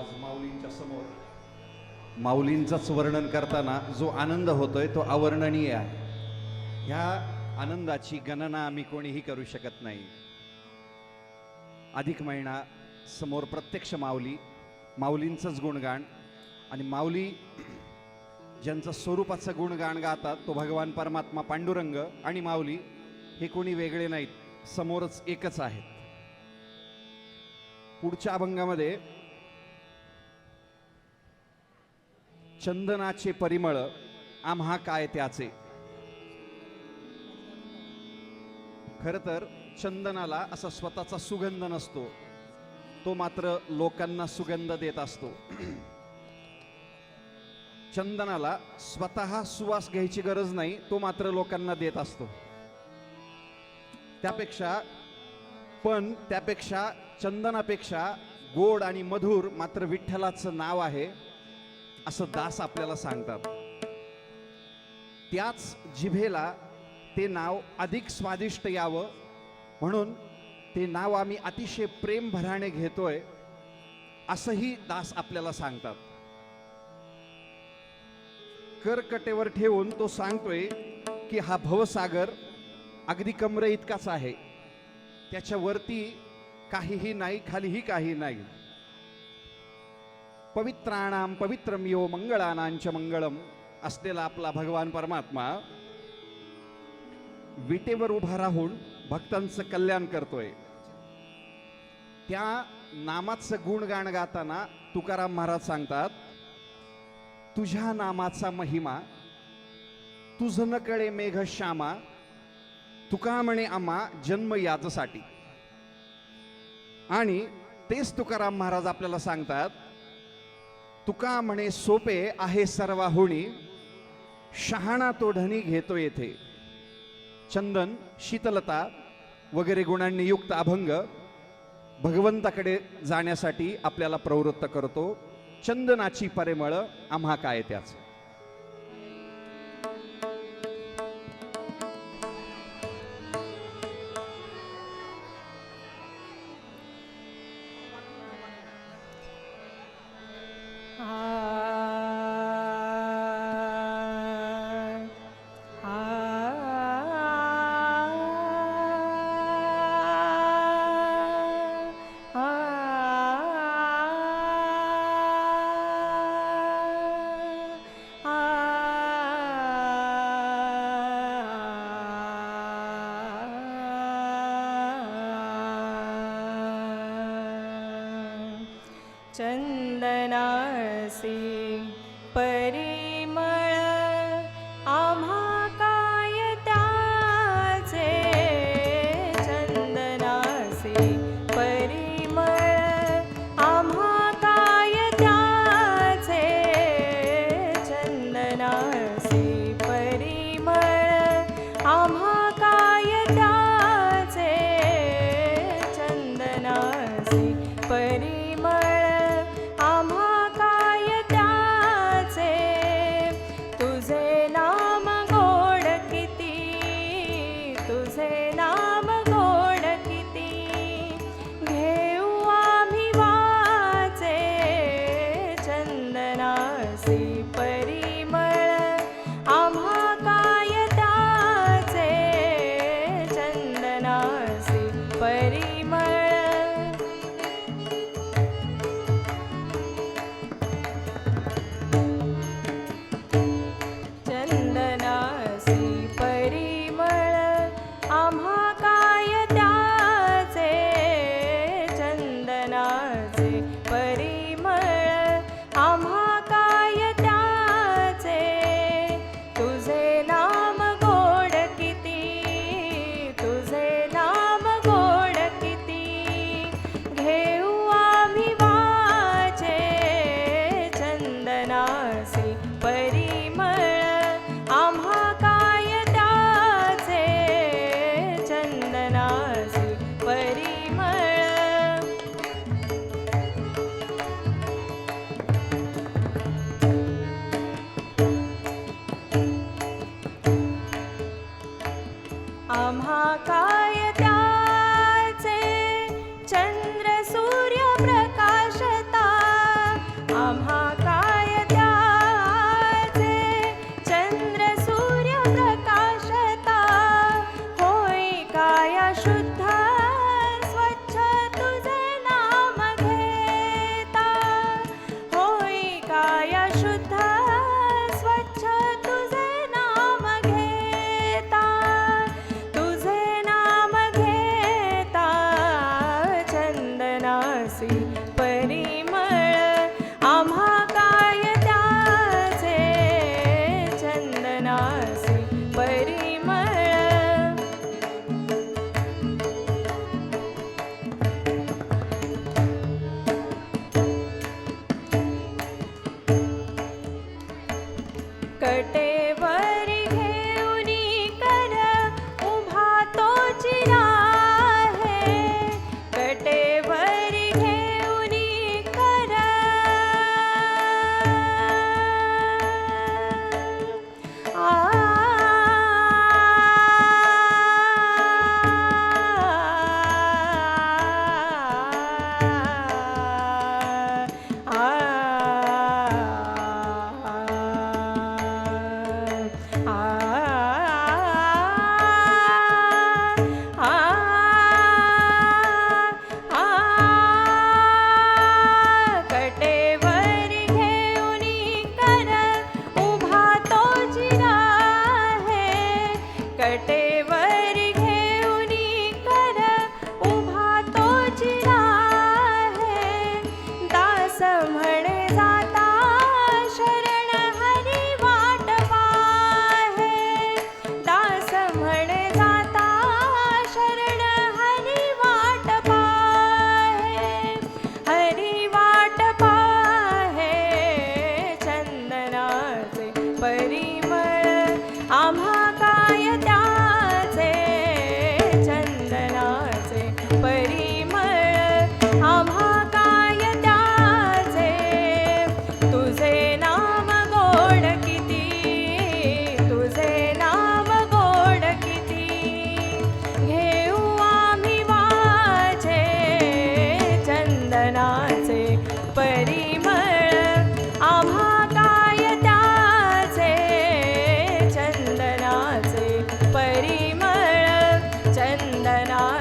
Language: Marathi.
आज माऊलींच्या समोर माऊलींचंच वर्णन करताना जो आनंद होतोय तो अवर्णनीय आहे। ह्या आनंदाची गणना आम्ही कोणीही करू शकत नाही। अधिक महिना समोर प्रत्यक्ष माऊली, माऊलींचंच गुणगान, आणि माऊली ज्यांचं स्वरूपाचं गुणगान गातात तो भगवान परमात्मा पांडुरंग आणि माऊली हे कोणी वेगळे नाहीत, समोरच एकच आहेत। पुढच्या अभंगामध्ये चंदनाचे परिमळ आम्हा काय त्याचे। खर तर चंदनाला असा स्वतःचा सुगंध नसतो, तो मात्र लोकांना सुगंध देत असतो। चंदनाला स्वतः सुवास घ्यायची गरज नाही, तो मात्र लोकांना देत असतो। त्यापेक्षा चंदनापेक्षा गोड आणि मधुर मात्र विठ्ठलाचं नाव आहे, असं दास आपल्याला सांगतात। त्याच जिभेला ते नाव अधिक स्वादिष्ट यावं म्हणून ते नाव आम्ही अतिशय प्रेम भराने घेतोय, असंही दास आपल्याला सांगतात। करकटेवर ठेवून तो सांगतोय की हा भवसागर अगदी कमरे इतकाच आहे, त्याच्या वरती काहीही नाही, खालीही काही नाही। पवित्राणाम पवित्रम यो मंगळानांच मंगळम असलेला आपला भगवान परमात्मा विटेवर उभा राहून भक्तांचं कल्याण करतोय। त्या नामाचं गुणगान गाताना तुकाराम महाराज सांगतात, तुझ्या नामाचा महिमा तुझ न कळे मेघ श्यामा, तुका म्हणे आम्हा जन्म याचसाठी। आणि तेच तुकाराम महाराज आपल्याला सांगतात, तुका म्हणे सोपे आहे सर्वाहुनी, शहाणा तो ढणी घेतो येथे। चंदन, शीतलता वगैरे गुणांनी युक्त अभंग भगवंताकडे जाण्यासाठी आपल्याला प्रवृत्त करतो। चंदनाची परिमळ आम्हा काय त्याचे। चंदनासी परिमळ आम्हा काय त्याचे। चंदनासी परिमळ आम्हा काय त्याचे। चंदनासी परिमळ आम्हा काय त्याचे। चंदनासी परिमळ आम्हा काय त्याचे। तुझे नाम गोड किती, तुझे नाम गोड किती, घेऊ आम्ही वाचे। चंदनासी परिमळ आम्हा काय त्याचे। चंदनासी परिमळ आम्हा काय त्याचे। चंदनाचे परिमळ आम्हा काय त्याचे। वंदना